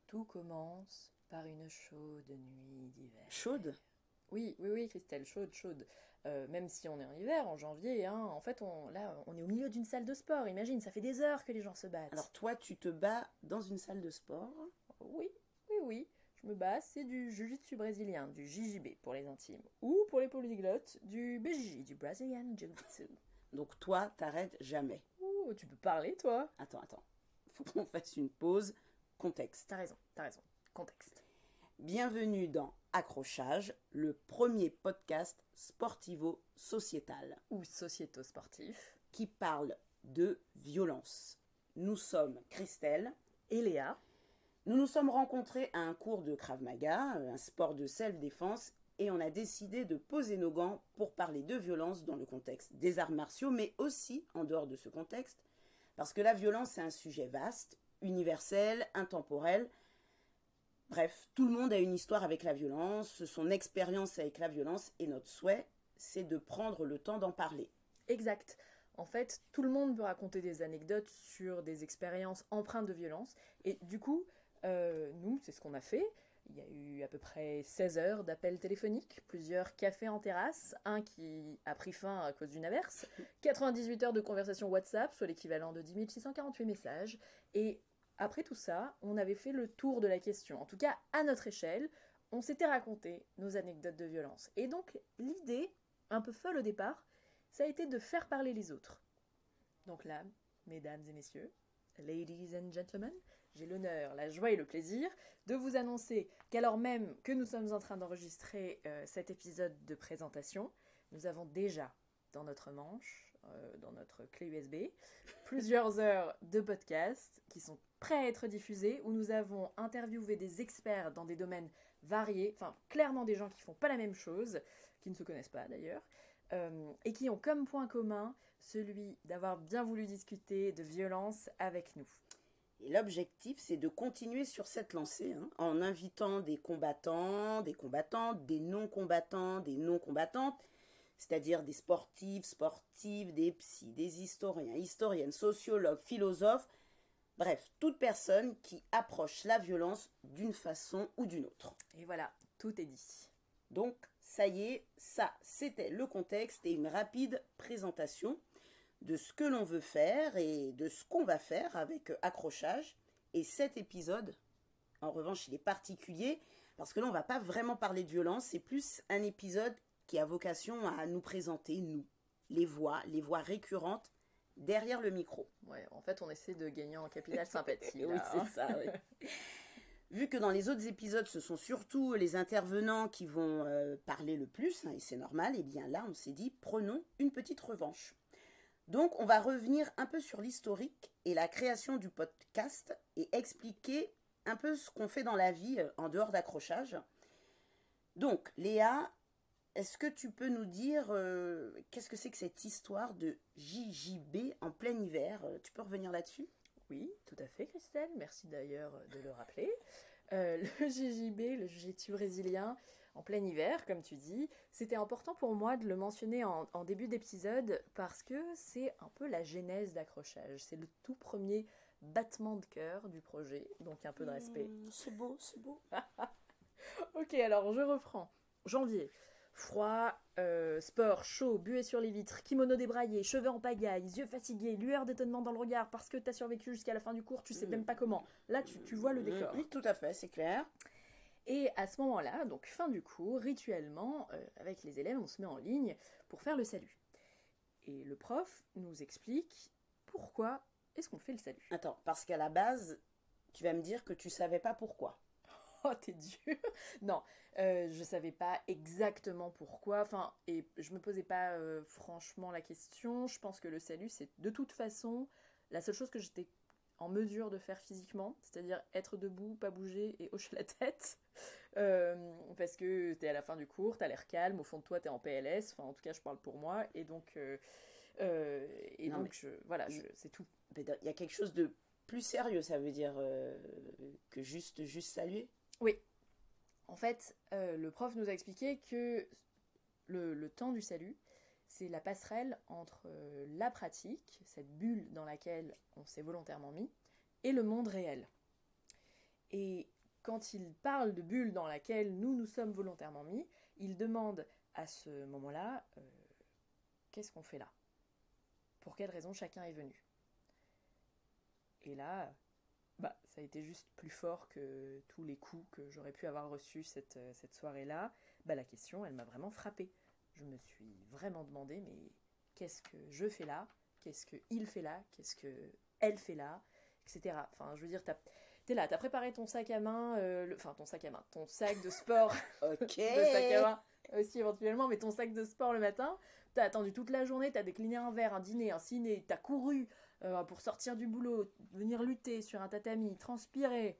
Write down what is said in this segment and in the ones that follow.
Tout commence par une chaude nuit d'hiver. Chaude? Oui, oui, oui, Christelle, chaude, chaude. Même si on est en hiver, en janvier, hein, en fait, on est au milieu d'une salle de sport. Imagine, ça fait des heures que les gens se battent. Alors toi, tu te bats dans une salle de sport. Oui, oui, oui. Je me bats, c'est du jiu-jitsu brésilien, du JJB pour les intimes. Ou pour les polyglottes, du BJJ, du Brazilian Jiu-Jitsu. Donc toi, t'arrêtes jamais. Ouh, tu peux parler, toi? Attends. Faut qu'on fasse une pause. Contexte. T'as raison. Contexte. Bienvenue dans Accrochage, le premier podcast sportivo-sociétal Ou sociéto-sportif. qui parle de violence. Nous sommes Christelle. Et Léa. Nous nous sommes rencontrés à un cours de Krav Maga, un sport de self-défense, et on a décidé de poser nos gants pour parler de violence dans le contexte des arts martiaux, mais aussi en dehors de ce contexte, parce que la violence est un sujet vaste, universel, intemporel. Bref, tout le monde a une histoire avec la violence, son expérience avec la violence, et notre souhait, c'est de prendre le temps d'en parler. Exact. En fait, tout le monde peut raconter des anecdotes sur des expériences empreintes de violence. Et du coup, nous, c'est ce qu'on a fait. Il y a eu à peu près 16 heures d'appels téléphoniques, plusieurs cafés en terrasse, un qui a pris fin à cause d'une averse, 98 heures de conversation WhatsApp, soit l'équivalent de 10 648 messages. Et après tout ça, on avait fait le tour de la question. En tout cas, à notre échelle, on s'était raconté nos anecdotes de violence. Et donc, l'idée, un peu folle au départ, ça a été de faire parler les autres. Donc là, mesdames et messieurs, ladies and gentlemen, j'ai l'honneur, la joie et le plaisir de vous annoncer qu'alors même que nous sommes en train d'enregistrer cet épisode de présentation, nous avons déjà dans notre manche, dans notre clé USB, plusieurs heures de podcasts qui sont prêts à être diffusés, où nous avons interviewé des experts dans des domaines variés, enfin clairement des gens qui font pas la même chose, qui ne se connaissent pas d'ailleurs, et qui ont comme point commun celui d'avoir bien voulu discuter de violence avec nous. Et l'objectif, c'est de continuer sur cette lancée, en invitant des combattants, des combattantes, des non-combattants, des non-combattantes, c'est-à-dire des sportifs, sportives, des psys, des historiens, historiennes, sociologues, philosophes, bref, toute personne qui approche la violence d'une façon ou d'une autre. Et voilà, tout est dit. Donc, ça y est, ça, c'était le contexte et une rapide présentation de ce que l'on veut faire et de ce qu'on va faire avec Accrochage. Et cet épisode, en revanche, il est particulier parce que là, on ne va pas vraiment parler de violence, c'est plus un épisode qui a vocation à nous présenter, nous, les voix récurrentes derrière le micro. Ouais, en fait, on essaie de gagner en capital sympathie. Oui, là, c'est ça, oui. Vu que dans les autres épisodes, ce sont surtout les intervenants qui vont parler le plus, et c'est normal, et bien là, on s'est dit, prenons une petite revanche. Donc, on va revenir un peu sur l'historique et la création du podcast et expliquer un peu ce qu'on fait dans la vie en dehors d'Accrochage. Donc, Léa, est-ce que tu peux nous dire qu'est-ce que c'est que cette histoire de JJB en plein hiver? Tu peux revenir là-dessus? Oui, tout à fait, Christelle. Merci d'ailleurs de le rappeler. Le JJB, le Jiu-Jitsu brésilien, en plein hiver, comme tu dis, c'était important pour moi de le mentionner en début d'épisode parce que c'est un peu la genèse d'Accrochage. C'est le tout premier battement de cœur du projet, donc un peu de respect. C'est beau, c'est beau. Ok, alors je reprends. Janvier. Froid, sport, chaud, buée sur les vitres, kimono débraillé, cheveux en pagaille, yeux fatigués, lueur d'étonnement dans le regard parce que t'as survécu jusqu'à la fin du cours, tu sais même pas comment. Là, tu vois le décor. Oui, tout à fait, c'est clair. Et à ce moment-là, donc fin du cours, rituellement, avec les élèves, on se met en ligne pour faire le salut. Et le prof nous explique pourquoi est-ce qu'on fait le salut. Attends, parce qu'à la base, tu vas me dire que tu savais pas pourquoi. Oh, t'es dur. Non, je savais pas exactement pourquoi. Enfin, et je me posais pas franchement la question. Je pense que le salut, c'est de toute façon la seule chose que j'étais en mesure de faire physiquement, c'est-à-dire être debout, pas bouger et hocher la tête. Parce que t'es à la fin du cours, t'as l'air calme, au fond de toi, t'es en PLS. Enfin, en tout cas, je parle pour moi. Et donc, voilà, c'est tout. Il y a quelque chose de plus sérieux, ça veut dire que juste saluer. Oui. En fait, le prof nous a expliqué que le temps du salut, c'est la passerelle entre la pratique, cette bulle dans laquelle on s'est volontairement mis, et le monde réel. Et quand il parle de bulle dans laquelle nous sommes volontairement mis, il demande à ce moment-là qu'est-ce qu'on fait là? Pour quelle raison chacun est venu? Et là, ça a été juste plus fort que tous les coups que j'aurais pu avoir reçus cette soirée-là. La question, elle m'a vraiment frappée. Je me suis vraiment demandé, mais qu'est-ce que je fais là? Qu'est-ce qu'il fait là? Qu'est-ce qu'elle fait là? Etc. Enfin, je veux dire, t'es là, t'as préparé ton sac à main, ton sac de sport. Ok. De sac à main aussi éventuellement, mais ton sac de sport le matin. T'as attendu toute la journée, t'as décliné un verre, un dîner, un ciné, t'as couru pour sortir du boulot, venir lutter sur un tatami, transpirer,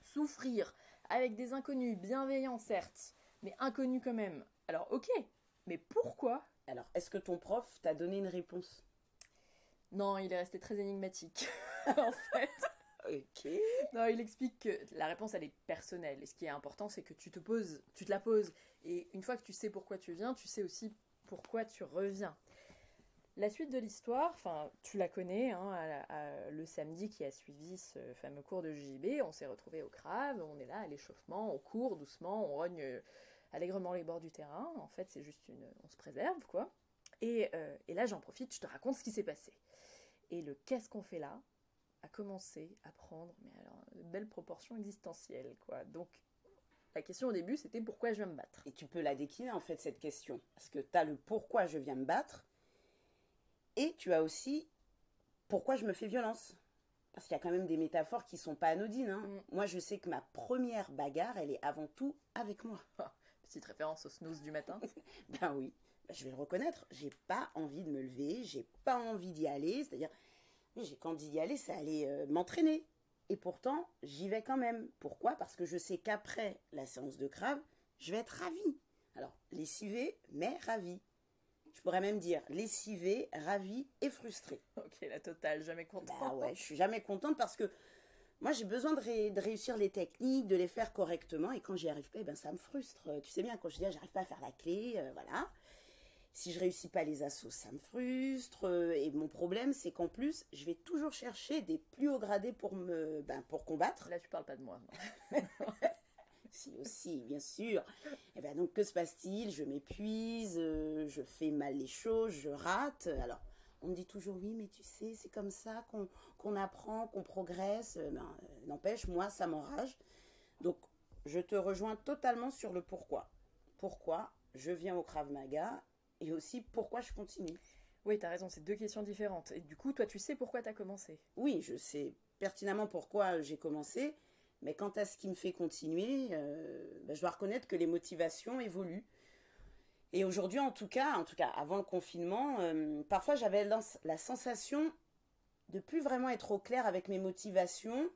souffrir, avec des inconnus, bienveillants certes, mais inconnus quand même. Alors ok, mais pourquoi? Alors, est-ce que ton prof t'a donné une réponse? Non, il est resté très énigmatique, en fait. Ok. Non, il explique que la réponse, elle est personnelle. Et ce qui est important, c'est que tu te la poses. Et une fois que tu sais pourquoi tu viens, tu sais aussi pourquoi tu reviens. La suite de l'histoire, enfin, tu la connais, hein, le samedi qui a suivi ce fameux cours de JB, on s'est retrouvés au CRAV, on est là à l'échauffement, on court doucement, on rogne allègrement les bords du terrain. En fait, c'est juste on se préserve, quoi. Et là, j'en profite, je te raconte ce qui s'est passé. Et le qu'est-ce qu'on fait là a commencé à prendre, mais alors, de belles proportions existentielles, quoi. Donc, la question au début, c'était pourquoi je viens me battre. Et tu peux la décliner, en fait, cette question. Parce que tu as le pourquoi je viens me battre, et tu as aussi pourquoi je me fais violence. Parce qu'il y a quand même des métaphores qui sont pas anodines. Hein. Moi, je sais que ma première bagarre, elle est avant tout avec moi. Petite référence au snooze du matin. Ben oui, je vais le reconnaître. J'ai pas envie de me lever, j'ai pas envie d'y aller. C'est-à-dire, quand d'y aller, c'est aller m'entraîner. Et pourtant, j'y vais quand même. Pourquoi? Parce que je sais qu'après la séance de crave, je vais être ravie. Alors, lessivée, mais ravie. Je pourrais même dire lessivée, ravie et frustrée. Ok, la totale, jamais contente. Bah ouais, je suis jamais contente parce que moi, j'ai besoin de réussir les techniques, de les faire correctement. Et quand j'y arrive pas, ça me frustre. Tu sais bien, quand je dis j'arrive pas à faire la clé, voilà. Si je réussis pas les assos, ça me frustre. Et mon problème, c'est qu'en plus, je vais toujours chercher des plus hauts gradés pour combattre. Là, tu parles pas de moi. Si aussi, bien sûr. Et donc, que se passe-t-il? Je m'épuise, je fais mal les choses, je rate. Alors, on me dit toujours, oui, mais tu sais, c'est comme ça qu'on apprend, qu'on progresse. N'empêche, moi, ça m'enrage. Donc, je te rejoins totalement sur le pourquoi. Pourquoi je viens au Krav Maga et aussi pourquoi je continue. Oui, t'as raison, c'est deux questions différentes. Et du coup, toi, tu sais pourquoi t'as commencé? Oui, je sais pertinemment pourquoi j'ai commencé. Mais quant à ce qui me fait continuer, je dois reconnaître que les motivations évoluent. Et aujourd'hui, en tout cas, avant le confinement, parfois j'avais la sensation de plus vraiment être au clair avec mes motivations.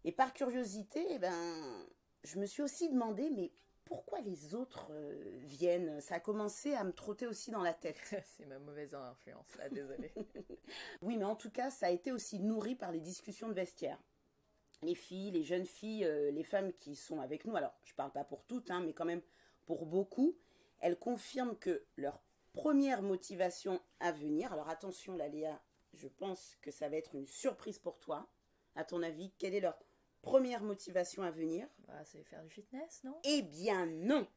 Et par curiosité, je me suis aussi demandé, mais pourquoi les autres viennent? Ça a commencé à me trotter aussi dans la tête. C'est ma mauvaise influence, là, désolée. Oui, mais en tout cas, ça a été aussi nourri par les discussions de vestiaire. Les filles, les jeunes filles, les femmes qui sont avec nous, alors je ne parle pas pour toutes, mais quand même pour beaucoup, elles confirment que leur première motivation à venir, alors attention là Léa, je pense que ça va être une surprise pour toi. À ton avis, quelle est leur première motivation à venir? C'est faire du fitness, non? Eh bien non.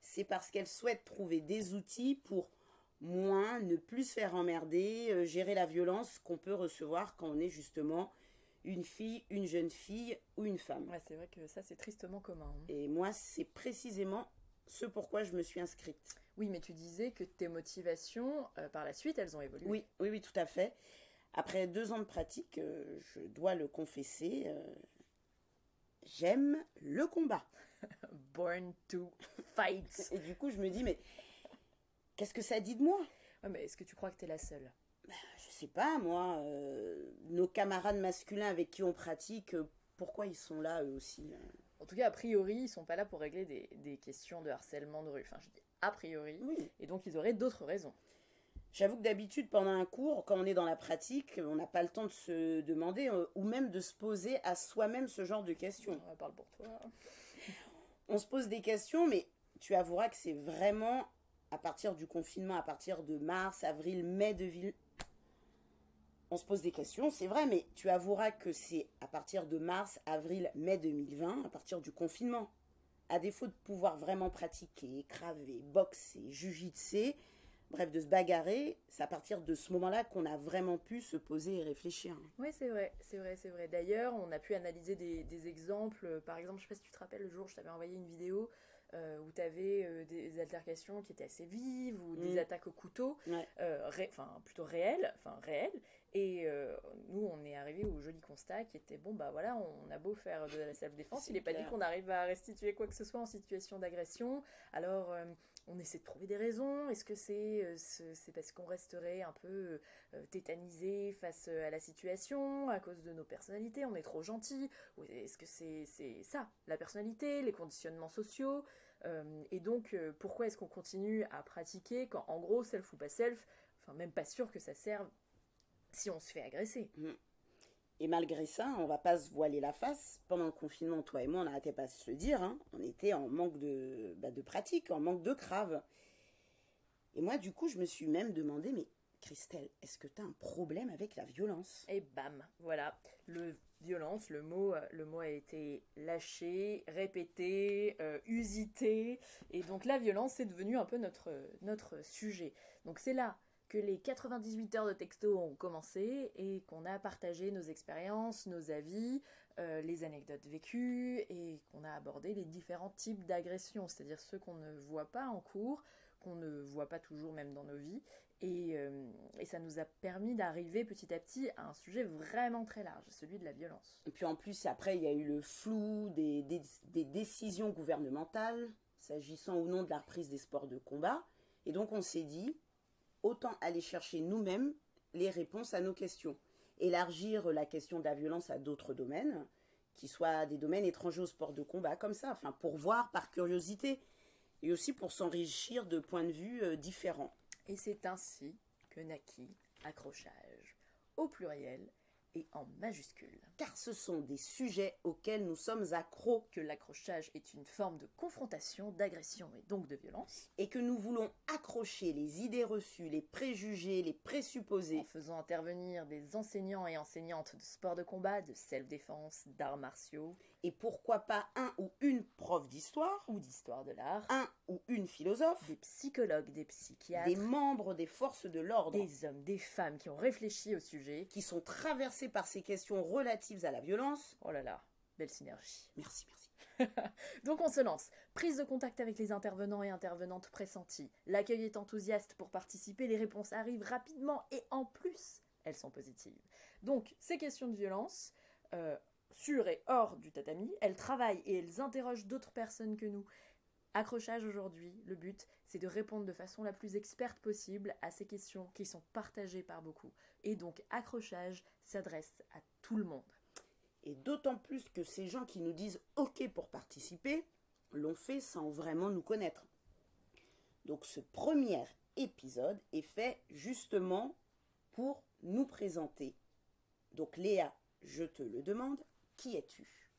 C'est parce qu'elles souhaitent trouver des outils pour moins, ne plus se faire emmerder, gérer la violence qu'on peut recevoir quand on est justement une fille, une jeune fille ou une femme. Ouais, c'est vrai que ça, c'est tristement commun. Et moi, c'est précisément ce pourquoi je me suis inscrite. Oui, mais tu disais que tes motivations, par la suite, elles ont évolué. Oui, tout à fait. Après 2 ans de pratique, je dois le confesser, j'aime le combat. Born to fight. Et du coup, je me dis, mais qu'est-ce que ça dit de moi? Ouais, mais est-ce que tu crois que t'es la seule? Je sais pas, moi. Nos camarades masculins avec qui on pratique, pourquoi ils sont là, eux aussi? En tout cas, a priori, ils sont pas là pour régler des questions de harcèlement de rue. Enfin, je dis a priori. Oui. Et donc, ils auraient d'autres raisons. J'avoue que d'habitude, pendant un cours, quand on est dans la pratique, on n'a pas le temps de se demander ou même de se poser à soi-même ce genre de questions. On parle pour toi. On se pose des questions, mais tu avoueras que c'est vraiment à partir du confinement, à partir de mars, avril, mai on se pose des questions, c'est vrai, mais tu avoueras que c'est à partir de mars, avril, mai 2020, à partir du confinement. À défaut de pouvoir vraiment pratiquer, craver, boxer, jujitser, bref, de se bagarrer, c'est à partir de ce moment-là qu'on a vraiment pu se poser et réfléchir. Oui, c'est vrai, c'est vrai, c'est vrai. D'ailleurs, on a pu analyser des exemples. Par exemple, je sais pas si tu te rappelles, le jour où je t'avais envoyé une vidéo où tu avais des altercations qui étaient assez vives ou des attaques au couteau, Ouais. plutôt réelles, Et nous, on est arrivé au joli constat qui était bon, bah voilà, on a beau faire de la self-défense, il n'est pas dit qu'on arrive à restituer quoi que ce soit en situation d'agression. Alors, on essaie de trouver des raisons. Est-ce que c'est parce qu'on resterait un peu tétanisé face à la situation à cause de nos personnalités, on est trop gentil? Ou est-ce que c'est ça, la personnalité, les conditionnements sociaux? Et donc, pourquoi est-ce qu'on continue à pratiquer quand, en gros, self ou pas self, enfin, même pas sûr que ça serve si on se fait agresser. Et malgré ça, on va pas se voiler la face. Pendant le confinement, toi et moi, on n'arrêtait pas de se le dire, hein, on était en manque de pratique, en manque de crave. Et moi, du coup, je me suis même demandé, mais Christelle, est-ce que tu as un problème avec la violence? Et bam, voilà, violence, le mot a été lâché, répété, usité, et donc la violence c'est devenu un peu notre sujet. Donc c'est là que les 98 heures de texto ont commencé et qu'on a partagé nos expériences, nos avis, les anecdotes vécues et qu'on a abordé les différents types d'agressions, c'est-à-dire ceux qu'on ne voit pas en cours, qu'on ne voit pas toujours même dans nos vies. Et ça nous a permis d'arriver petit à petit à un sujet vraiment très large, celui de la violence. Et puis en plus, après, il y a eu le flou des décisions gouvernementales, s'agissant ou non de la reprise des sports de combat. Et donc on s'est dit, autant aller chercher nous-mêmes les réponses à nos questions. Élargir la question de la violence à d'autres domaines, qui soient des domaines étrangers au sport de combat, comme ça, enfin, pour voir par curiosité, et aussi pour s'enrichir de points de vue différents. Et c'est ainsi que naquit Accrochage, au pluriel et en majuscule. Car ce sont des sujets auxquels nous sommes accros. Que l'accrochage est une forme de confrontation, d'agression et donc de violence. Et que nous voulons accrocher les idées reçues, les préjugés, les présupposés. En faisant intervenir des enseignants et enseignantes de sport de combat, de self-défense, d'arts martiaux. Et pourquoi pas un ou une prof d'histoire. Ou d'histoire de l'art. Un ou une philosophe. Des psychologues, des psychiatres. Des membres des forces de l'ordre. Des hommes, des femmes qui ont réfléchi au sujet. Qui sont traversés par ces questions relatives à la violence. Oh là là, belle synergie. Merci, merci. Donc on se lance. Prise de contact avec les intervenants et intervenantes pressentis. L'accueil est enthousiaste pour participer, les réponses arrivent rapidement et en plus, elles sont positives. Donc ces questions de violence, sur et hors du tatami, elles travaillent et elles interrogent d'autres personnes que nous. Accrochage aujourd'hui, le but, c'est de répondre de façon la plus experte possible à ces questions qui sont partagées par beaucoup. Et donc accrochage s'adresse à tout le monde. Et d'autant plus que ces gens qui nous disent « OK pour participer » l'ont fait sans vraiment nous connaître. Donc ce premier épisode est fait justement pour nous présenter. Donc Léa, je te le demande, qui es-tu ?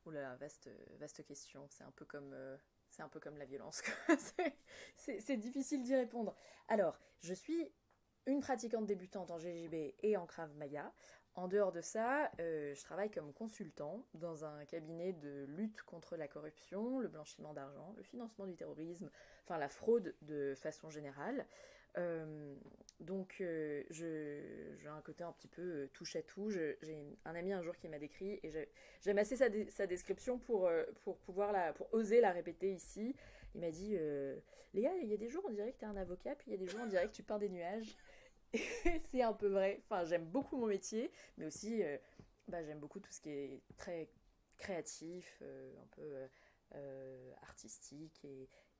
Oh là là, vaste question, c'est un peu comme la violence. c'est difficile d'y répondre. Alors, je suis une pratiquante débutante en GJB et en Krav Maga. En dehors de ça, je travaille comme consultant dans un cabinet de lutte contre la corruption, le blanchiment d'argent, le financement du terrorisme, enfin la fraude de façon générale. Donc j'ai un côté un petit peu touche à tout. J'ai un ami un jour qui m'a décrit et j'aime assez sa description pour oser la répéter ici. Il m'a dit Léa, il y a des jours on dirait que tu es un avocat, puis il y a des jours on dirait que tu peins des nuages. C'est un peu vrai. Enfin, j'aime beaucoup mon métier, mais aussi j'aime beaucoup tout ce qui est très créatif, un peu artistique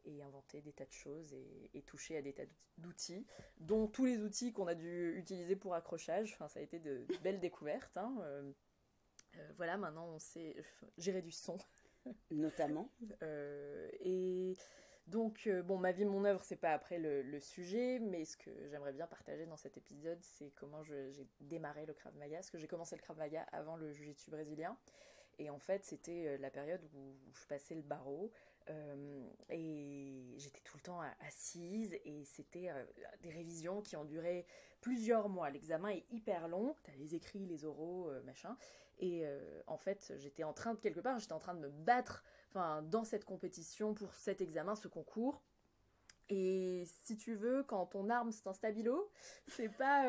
et inventer des tas de choses et toucher à des tas d'outils, dont tous les outils qu'on a dû utiliser pour accrochage. Enfin, ça a été de belles découvertes. Hein. Voilà, maintenant on sait gérer du son. Notamment. Et donc, ma vie, mon œuvre, c'est pas après le sujet, mais ce que j'aimerais bien partager dans cet épisode, c'est comment j'ai démarré le Krav Maga, parce que j'ai commencé le Krav Maga avant le Jiu-Jitsu brésilien. Et en fait, c'était la période où je passais le barreau. Et j'étais tout le temps assise et c'était des révisions qui ont duré plusieurs mois. L'examen est hyper long, t'as les écrits, les oraux, machin. Et en fait, j'étais en train de me battre dans cette compétition pour cet examen, ce concours. Et si tu veux, quand ton arme c'est un stabilo, c'est pas,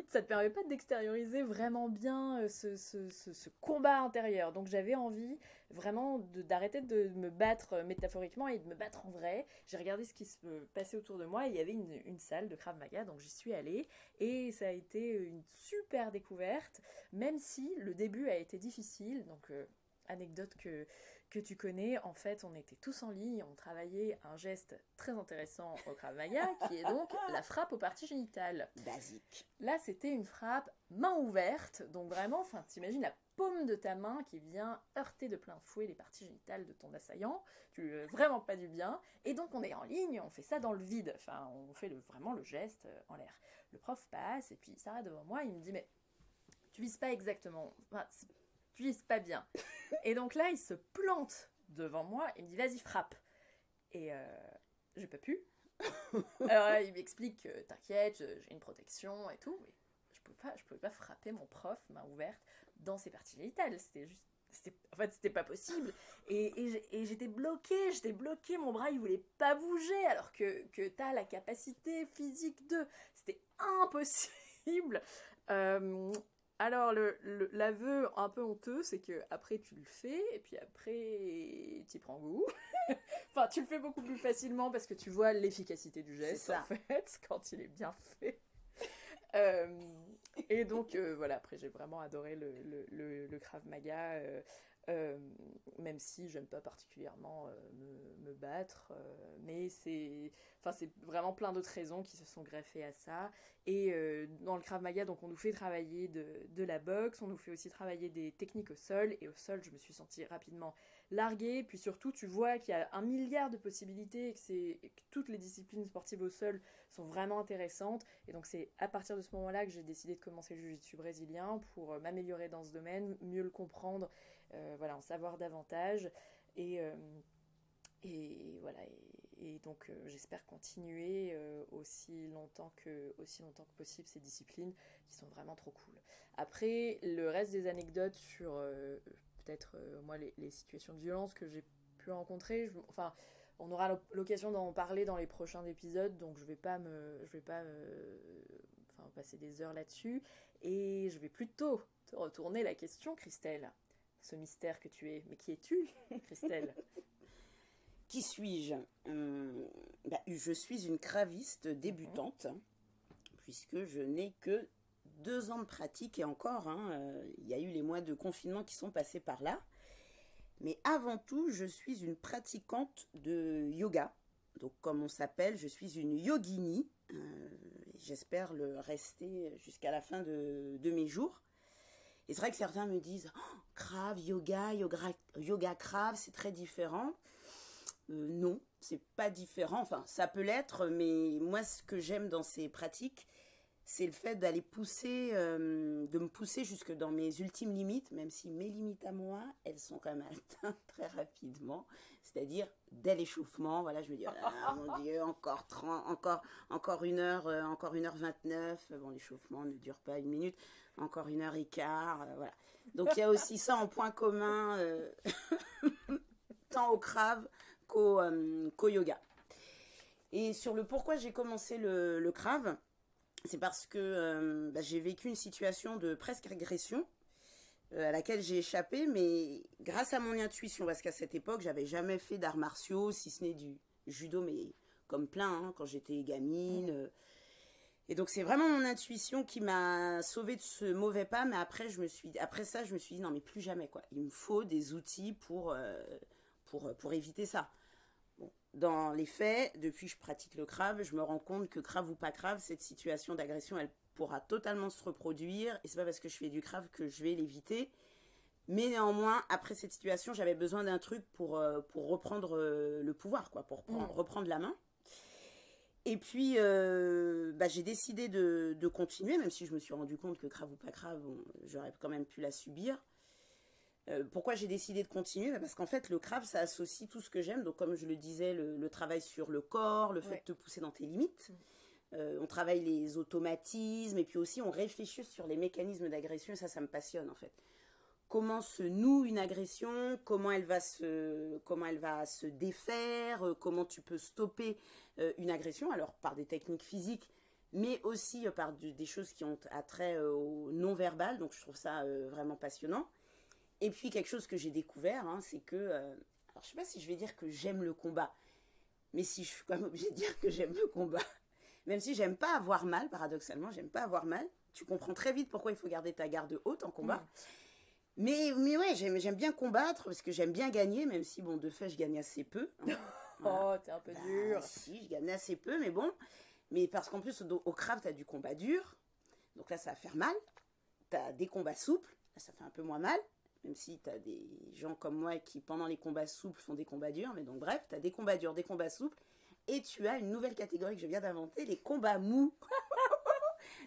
ça te permet pas d'extérioriser vraiment bien ce combat intérieur. Donc j'avais envie vraiment d'arrêter de me battre métaphoriquement et de me battre en vrai. J'ai regardé ce qui se passait autour de moi et il y avait une salle de Krav Maga, donc j'y suis allée et ça a été une super découverte, même si le début a été difficile. Donc anecdote que tu connais, en fait, on était tous en ligne, on travaillait un geste très intéressant au Krav Maga, qui est donc la frappe aux parties génitales. Basique. Là, c'était une frappe main ouverte, donc vraiment, t'imagines la paume de ta main qui vient heurter de plein fouet les parties génitales de ton assaillant, tu lui veux vraiment pas du bien, et donc on est en ligne, on fait ça dans le vide, on fait vraiment le geste en l'air. Le prof passe, et puis il s'arrête devant moi, il me dit, mais tu vises pas exactement, tu vises pas bien. Et donc là, il se plante devant moi et me dit, vas-y, frappe. Et j'ai pas pu. Alors là, il m'explique, t'inquiète, j'ai une protection et tout, mais je pouvais pas frapper mon prof, main ouverte, dans ses parties génitales. C'était pas possible. Et j'étais bloquée, mon bras, il voulait pas bouger, alors que t'as la capacité physique de... C'était impossible. Alors, l'aveu un peu honteux, c'est que après tu le fais, et puis après tu y prends goût. Tu le fais beaucoup plus facilement parce que tu vois l'efficacité du geste, en fait, quand il est bien fait. Et donc, voilà, après j'ai vraiment adoré le Krav Maga, même si j'aime pas particulièrement me battre, mais c'est vraiment plein d'autres raisons qui se sont greffées à ça. Et dans le Krav Maga, donc on nous fait travailler de la boxe, on nous fait aussi travailler des techniques au sol, et au sol je me suis sentie rapidement larguée, puis surtout tu vois qu'il y a 1 milliard de possibilités et que toutes les disciplines sportives au sol sont vraiment intéressantes, et donc c'est à partir de ce moment-là que j'ai décidé de commencer le jiu-jitsu brésilien pour m'améliorer dans ce domaine, mieux le comprendre, en savoir davantage, et voilà, et donc j'espère continuer aussi longtemps que possible ces disciplines qui sont vraiment trop cool. Après, le reste des anecdotes sur peut-être moi les situations de violence que j'ai pu rencontrer, on aura l'occasion d'en parler dans les prochains épisodes, donc je vais pas passer des heures là-dessus, et je vais plutôt te retourner la question, Christelle. Ce mystère que tu es. Mais qui es-tu, Christelle? Qui suis-je? Je suis une craviste débutante, puisque je n'ai que 2 ans de pratique, et encore, il y a eu les mois de confinement qui sont passés par là. Mais avant tout, je suis une pratiquante de yoga. Donc, comme on s'appelle, je suis une yogini. J'espère le rester jusqu'à la fin de mes jours. Et c'est vrai que certains me disent « Krav, yoga Krav, c'est très différent ». Non, c'est pas différent. Enfin, ça peut l'être, mais moi, ce que j'aime dans ces pratiques, c'est le fait d'aller de me pousser jusque dans mes ultimes limites, même si mes limites à moi, elles sont quand même atteintes très rapidement. C'est-à-dire, dès l'échauffement, voilà, je me dis, oh mon Dieu, encore 1 heure, encore 1h29. Bon, l'échauffement ne dure pas 1 minute, encore 1h15, voilà. Donc, il y a aussi ça en point commun, tant au Krav qu'au yoga. Et sur le pourquoi j'ai commencé le Krav, c'est parce que j'ai vécu une situation de presque agression à laquelle j'ai échappé, mais grâce à mon intuition, parce qu'à cette époque, j'avais jamais fait d'arts martiaux, si ce n'est du judo, mais comme plein, quand j'étais gamine. Et donc, c'est vraiment mon intuition qui m'a sauvée de ce mauvais pas, mais après ça, je me suis dit, non, mais plus jamais, quoi. Il me faut des outils pour éviter ça. Bon, dans les faits, depuis que je pratique le Krav, je me rends compte que Krav ou pas Krav, cette situation d'agression, elle pourra totalement se reproduire. Et c'est pas parce que je fais du Krav que je vais l'éviter. Mais néanmoins, après cette situation, j'avais besoin d'un truc pour reprendre le pouvoir, quoi, pour reprendre la main. Et puis, j'ai décidé de continuer, même si je me suis rendu compte que Krav ou pas Krav, j'aurais quand même pu la subir. Pourquoi j'ai décidé de continuer? Parce qu'en fait, le craft, ça associe tout ce que j'aime. Donc, comme je le disais, le travail sur le corps, le fait de te pousser dans tes limites. On travaille les automatismes et puis aussi on réfléchit sur les mécanismes d'agression. Et ça me passionne en fait. Comment se noue une agression, comment elle va se défaire, comment tu peux stopper une agression, alors par des techniques physiques, mais aussi par des choses qui ont attrait au non-verbal. Donc, je trouve ça vraiment passionnant. Et puis quelque chose que j'ai découvert, c'est que, alors je sais pas si je vais dire que j'aime le combat, mais si je suis quand même obligée de dire que j'aime le combat, même si j'aime pas avoir mal, paradoxalement, j'aime pas avoir mal, tu comprends très vite pourquoi il faut garder ta garde haute en combat. Mais ouais, j'aime bien combattre parce que j'aime bien gagner, même si bon, de fait, je gagne assez peu. Oh, t'es un peu dur. Si, je gagne assez peu, mais bon. Mais parce qu'en plus, au craft, t'as du combat dur, donc là, ça va faire mal. T'as des combats souples, là, ça fait un peu moins mal. Même si tu as des gens comme moi qui, pendant les combats souples, font des combats durs. Mais donc, bref, tu as des combats durs, des combats souples. Et tu as une nouvelle catégorie que je viens d'inventer, les combats mous.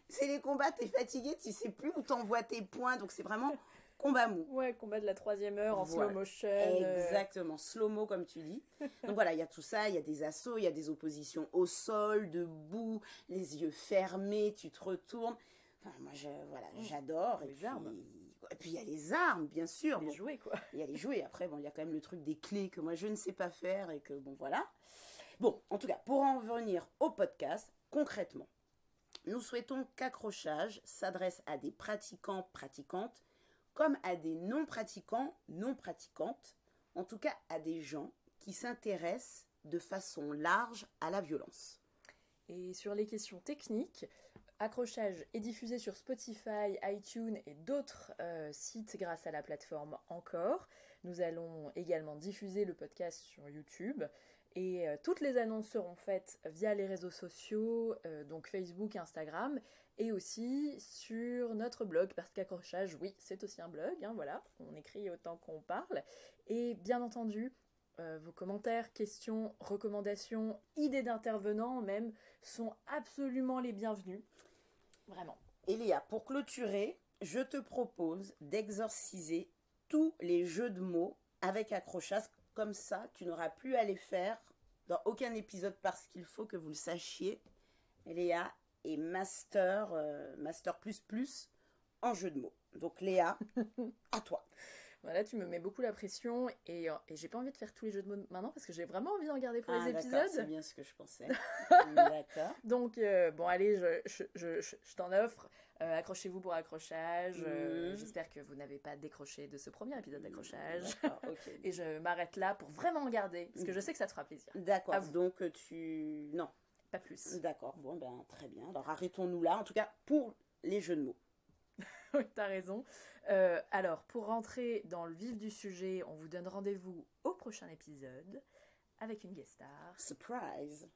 C'est les combats, tu es fatigué, tu sais plus où t'envoies tes points. Donc, c'est vraiment combat mou. Ouais, combat de la 3e heure en slow motion. Exactement, slow-mo comme tu dis. Donc voilà, il y a tout ça, il y a des assauts, il y a des oppositions au sol, debout, les yeux fermés, tu te retournes. Enfin, moi, j'adore. Et puis il y a les armes, bien sûr. Les jouets, quoi. Il y a les jouets. Après, bon, il y a quand même le truc des clés que moi, je ne sais pas faire et que, bon, voilà. Bon, en tout cas, pour en revenir au podcast, concrètement, nous souhaitons qu'Accrochage s'adresse à des pratiquants, pratiquantes, comme à des non-pratiquants, non-pratiquantes, en tout cas à des gens qui s'intéressent de façon large à la violence. Et sur les questions techniques, Accrochage est diffusé sur Spotify, iTunes et d'autres sites grâce à la plateforme Encore. Nous allons également diffuser le podcast sur YouTube. Et toutes les annonces seront faites via les réseaux sociaux, donc Facebook, Instagram, et aussi sur notre blog, parce qu'Accrochage, oui, c'est aussi un blog, voilà, on écrit autant qu'on parle. Et bien entendu, vos commentaires, questions, recommandations, idées d'intervenants même, sont absolument les bienvenus. Vraiment. Et Léa, pour clôturer, je te propose d'exorciser tous les jeux de mots avec Accrochage. Comme ça, tu n'auras plus à les faire dans aucun épisode parce qu'il faut que vous le sachiez. Léa est master en jeu de mots. Donc Léa, à toi. Voilà, tu me mets beaucoup la pression et j'ai pas envie de faire tous les jeux de mots maintenant parce que j'ai vraiment envie d'en garder pour les épisodes. C'est bien ce que je pensais. D'accord. Donc, bon, allez, je t'en offre. Accrochez-vous pour Accrochage. J'espère que vous n'avez pas décroché de ce premier épisode d'Accrochage. Okay. Et je m'arrête là pour vraiment en garder parce que je sais que ça te fera plaisir. D'accord. Donc, Non. Pas plus. D'accord. Bon, ben, très bien. Alors, arrêtons-nous là. En tout cas, pour les jeux de mots. Oui, t'as raison. Alors, pour rentrer dans le vif du sujet, on vous donne rendez-vous au prochain épisode avec une guest star. Surprise!